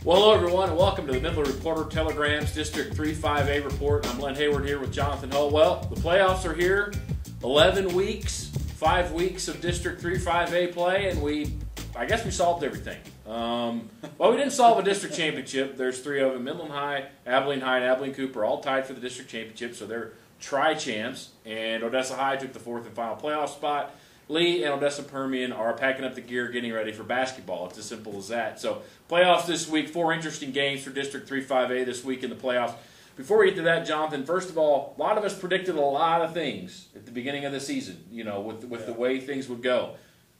Well, hello everyone, and welcome to the Midland Reporter Telegram's District 3-5A report. I'm Len Hayward here with Jonathan Hull. Well, the playoffs are here. 11 weeks, 5 weeks of District 3-5A play, and I guess we solved everything. Well, we didn't solve a district championship. There's 3 of them. Midland High, Abilene Cooper, all tied for the district championship, so they're tri-champs. And Odessa High took the 4th and final playoff spot. Lee and Odessa Permian are packing up the gear, getting ready for basketball. It's as simple as that. So, playoffs this week, 4 interesting games for District 3-5A this week in the playoffs. Before we get to that, Jonathan, first of all, a lot of us predicted a lot of things at the beginning of the season, with the way things would go.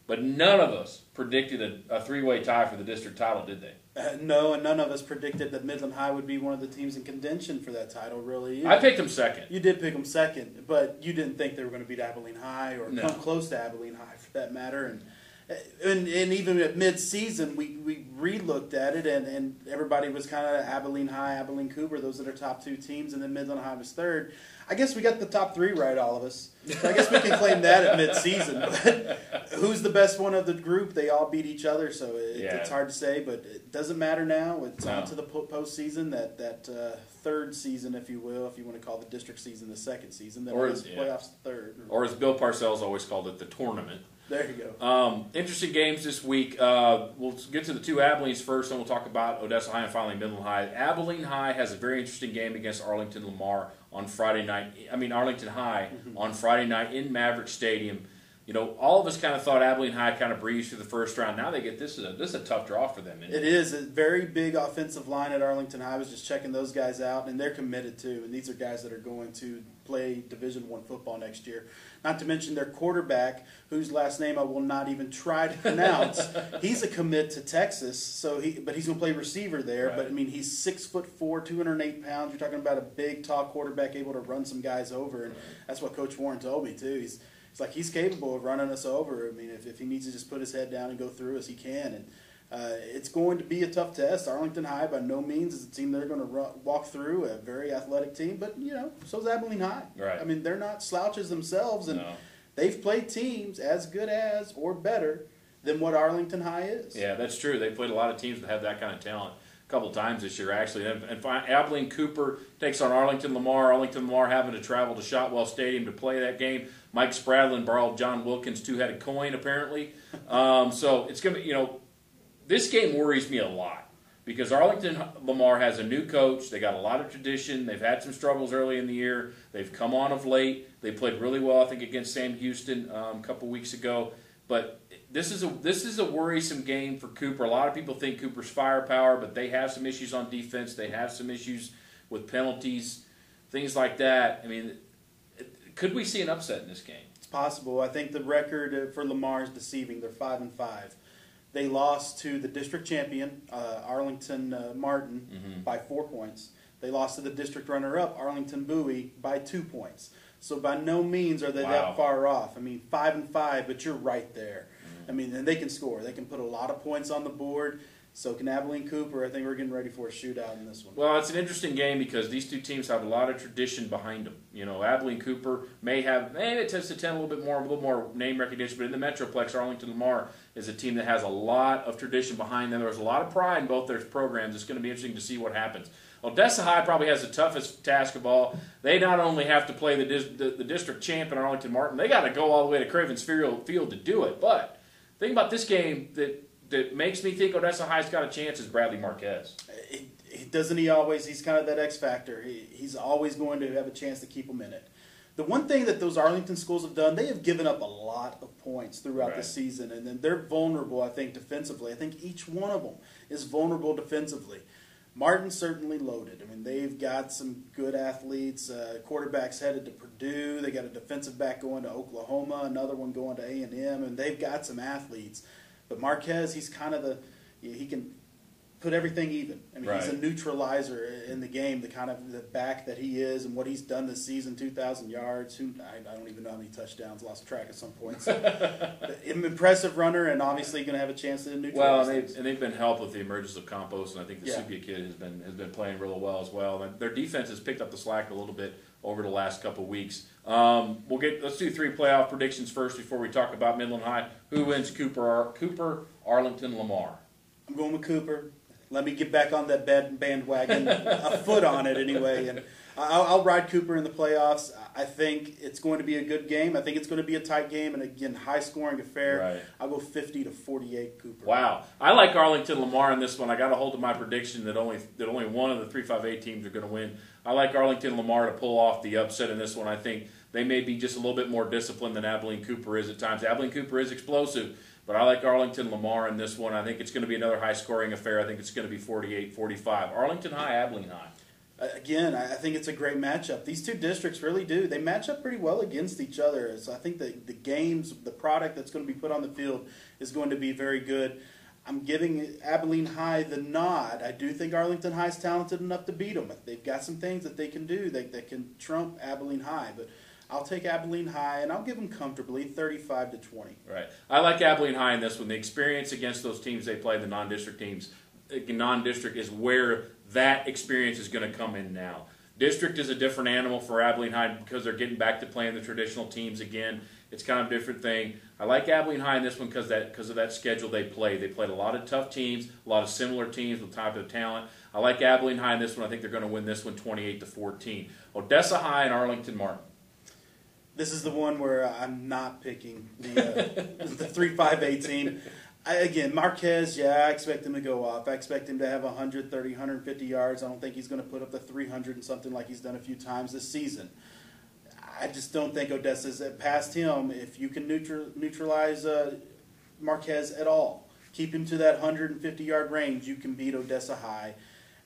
But none of us predicted a 3-way tie for the district title, did they? No, and none of us predicted that Midland High would be one of the teams in contention for that title, really. Either. I picked them second. You did pick them second, but you didn't think they were going to beat Abilene High or No. come close to Abilene High, for that matter. And even at mid-season, we re-looked at it, and everybody was kind of Abilene High, Abilene Cooper. Those are their top 2 teams, and then Midland High was third. I guess we got the top 3 right, all of us. So I guess we can claim that at mid-season. But who's the best one of the group? They all beat each other, so it's hard to say. But it doesn't matter now. It's on to the postseason, that third season, if you will, if you want to call the district season the second season. Then playoffs the third. Or as Bill Parcells always called it, the tournament. There you go. Interesting games this week. We'll get to the 2 Abilenes first, and we'll talk about Odessa High and finally Midland High. Abilene High has a very interesting game against Arlington Lamar on Friday night. Arlington High on Friday night in Maverick Stadium. All of us kind of thought Abilene High kind of breezed through the first round. Now they get this is a tough draw for them. It is a very big offensive line at Arlington High. I was just checking those guys out, and they're committed too. And these are guys that are going to play Division I football next year. Not to mention their quarterback, whose last name I will not even try to pronounce. He's a commit to Texas, but he's going to play receiver there. Right. But he's 6'4", 208 pounds. You're talking about a big, tall quarterback able to run some guys over, and that's what Coach Warren told me too. He's capable of running us over. If he needs to just put his head down and go through us, he can. And it's going to be a tough test. Arlington High, by no means, is a team they're going to walk through, a very athletic team. But, so's Abilene High. Right. They're not slouches themselves. And No. they've played teams as good as or better than what Arlington High is. Yeah, that's true. They've played a lot of teams that have that kind of talent a couple times this year, actually. And Abilene Cooper takes on Arlington Lamar. Arlington Lamar having to travel to Shotwell Stadium to play that game. Mike Spradlin borrowed John Wilkins' 2-headed coin, apparently. So it's going to, this game worries me a lot because Arlington Lamar has a new coach. They got a lot of tradition. They've had some struggles early in the year. They've come on of late. They played really well, I think, against Sam Houston a couple weeks ago. But this is a worrisome game for Cooper. A lot of people think Cooper's firepower, but they have some issues on defense. They have some issues with penalties, things like that. Could we see an upset in this game? It's possible. I think the record for Lamar is deceiving. They're 5-5. They lost to the district champion, Arlington Martin, by 4 points. They lost to the district runner-up, Arlington Bowie, by 2 points. So by no means are they that far off. 5-5, but you're right there. And they can score. They can put a lot of points on the board. So can Abilene Cooper. I think we're getting ready for a shootout in this one. Well, it's an interesting game because these 2 teams have a lot of tradition behind them. Abilene Cooper may it tends to tend a little more name recognition, but in the Metroplex, Arlington Lamar is a team that has a lot of tradition behind them. There's a lot of pride in both their programs. It's going to be interesting to see what happens. Odessa High probably has the toughest task of all. They not only have to play the district champion Arlington Martin, they got to go all the way to Cravens Field to do it. But the thing about this game that makes me think Odessa High's got a chance is Bradley Marquez. Doesn't he always? He's kind of that X factor. He's always going to have a chance to keep them in it. The one thing that those Arlington schools have done, they have given up a lot of points throughout the season, and then they're vulnerable, I think, defensively. I think each one of them is vulnerable defensively. Martin's certainly loaded. They've got some good athletes. Quarterbacks headed to Purdue. They got a defensive back going to Oklahoma, another one going to A&M, and they've got some athletes. But Marquez, he's kind of he can put everything even. He's a neutralizer in the game, the back that he is and what he's done this season, 2,000 yards. I don't even know how many touchdowns, lost track at some points. Impressive runner and obviously going to have a chance to neutralize. Well, and they've been helped with the emergence of Compost, and I think the Supia kid has been playing really well as well. And their defense has picked up the slack a little bit over the last couple of weeks. Let's do 3 playoff predictions first before we talk about Midland High. Who wins Cooper, Arlington, Lamar? I'm going with Cooper. let me get back on that bandwagon, a foot on it anyway. And I'll ride Cooper in the playoffs. I think it's going to be a good game. I think it's going to be a tight game, and again, high-scoring affair. Right. I'll go 50-48 Cooper. Wow. I like Arlington Lamar in this one. I got to hold to my prediction that only one of the 3-5-8 teams are going to win. I like Arlington Lamar to pull off the upset in this one. I think they may be just a little bit more disciplined than Abilene Cooper is at times. Abilene Cooper is explosive, but I like Arlington Lamar in this one. I think it's going to be another high-scoring affair. I think it's going to be 48-45. Arlington High, Abilene High. Again, I think it's a great matchup. These two districts really do. They match up pretty well against each other. So I think the games, the product that's going to be put on the field is going to be very good. I'm giving Abilene High the nod. I do think Arlington High is talented enough to beat them. They've got some things that they can do that can trump Abilene High. But I'll take Abilene High, and I'll give them comfortably 35-20. Right. I like Abilene High in this one. The experience against those teams they play, the non-district teams, non-district is where that experience is going to come in now. District is a different animal for Abilene High because they're getting back to playing the traditional teams again. It's kind of a different thing. I like Abilene High in this one because of that schedule they played. They played a lot of tough teams, a lot of similar teams with type of talent. I like Abilene High in this one. I think they're going to win this one 28-14. Odessa High and Arlington Martin. This is the one where I'm not picking the 3-5-8 team. Again, Marquez, I expect him to go off. I expect him to have 130, 150 yards. I don't think he's going to put up the 300 and something like he's done a few times this season. I just don't think Odessa's past him. If you can neutralize Marquez at all, keep him to that 150-yard range, you can beat Odessa High.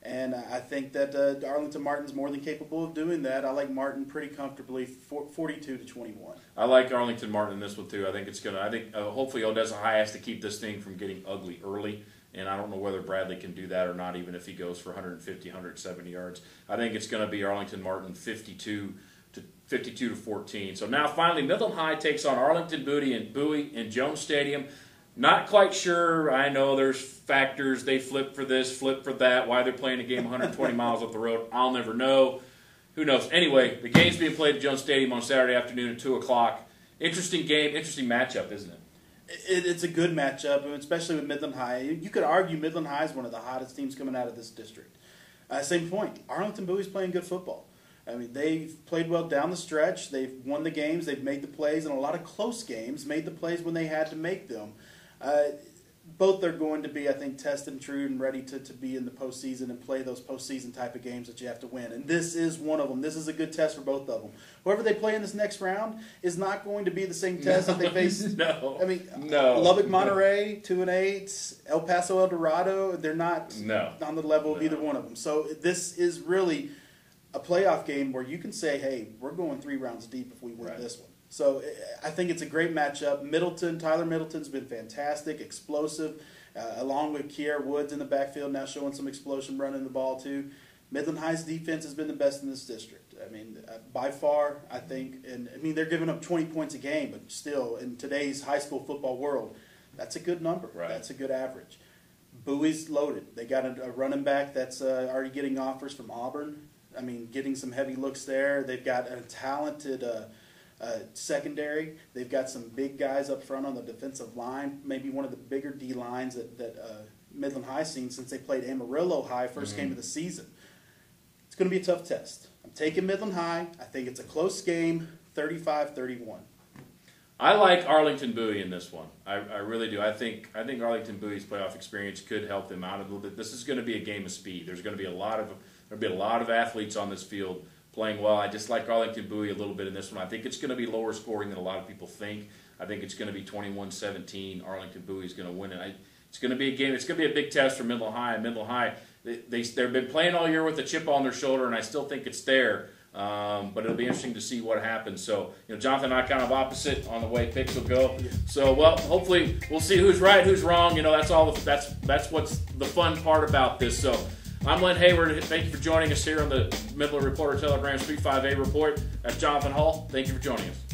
And I think that Arlington Martin's more than capable of doing that. I like Martin pretty comfortably, 42-21. I like Arlington Martin in this one too. I think it's gonna. I think hopefully Odessa High has to keep this thing from getting ugly early. And I don't know whether Bradley can do that or not, even if he goes for 150, 170 yards. I think it's going to be Arlington Martin 52-14. So now finally, Midland High takes on Arlington Bowie in Jones Stadium. Not quite sure. I know there's factors. They flip for this, flip for that. Why they're playing a game 120 miles up the road, I'll never know. Who knows? Anyway, the game's being played at Jones Stadium on Saturday afternoon at 2 o'clock. Interesting game, interesting matchup, isn't it? It's a good matchup, especially with Midland High. You could argue Midland High is one of the hottest teams coming out of this district. Same point. Arlington Bowie's playing good football. I mean, they've played well down the stretch. They've won the games. They've made the plays in a lot of close games, made the plays when they had to make them. Both are going to be, I think, tested and true and ready to be in the postseason and play those postseason type of games that you have to win. And this is one of them. This is a good test for both of them. Whoever they play in this next round is not going to be the same test that they face. No. I mean, no. Lubbock, Monterey, 2-8, El Paso, El Dorado, they're not on the level of either one of them. So this is really a playoff game where you can say, hey, we're going 3 rounds deep if we win this one. So I think it's a great matchup. Tyler Middleton's been fantastic, explosive, along with Kier Woods in the backfield, now showing some explosion running the ball too. Midland High's defense has been the best in this district. I mean, by far, I think. And I mean, they're giving up 20 points a game, but still, in today's high school football world, that's a good number. Right. That's a good average. Bowie's loaded. They got a running back that's already getting offers from Auburn. I mean, getting some heavy looks there. They've got a talented secondary. They've got some big guys up front on the defensive line, maybe one of the bigger D lines that Midland High's seen since they played Amarillo High first game of the season. It's going to be a tough test. I'm taking Midland High. I think it's a close game, 35-31. I like Arlington Bowie in this one. I really do. I think Arlington Bowie's playoff experience could help them out a little bit. This is going to be a game of speed. There's going to be a lot of athletes on this field playing well. I just like Arlington Bowie a little bit in this one. I think it's going to be lower scoring than a lot of people think. I think it's going to be 21-17. Arlington Bowie is going to win it. It's going to be a game. It's going to be a big test for Midland High. Midland High, they've been playing all year with a chip on their shoulder, and I still think it's there. But it'll be interesting to see what happens. So, Jonathan and I kind of opposite on the way picks will go. So, well, hopefully we'll see who's right, who's wrong. That's what's the fun part about this. So, I'm Len Hayward. Thank you for joining us here on the Midland Reporter Telegram's 3-5-A report. That's Jonathan Hull. Thank you for joining us.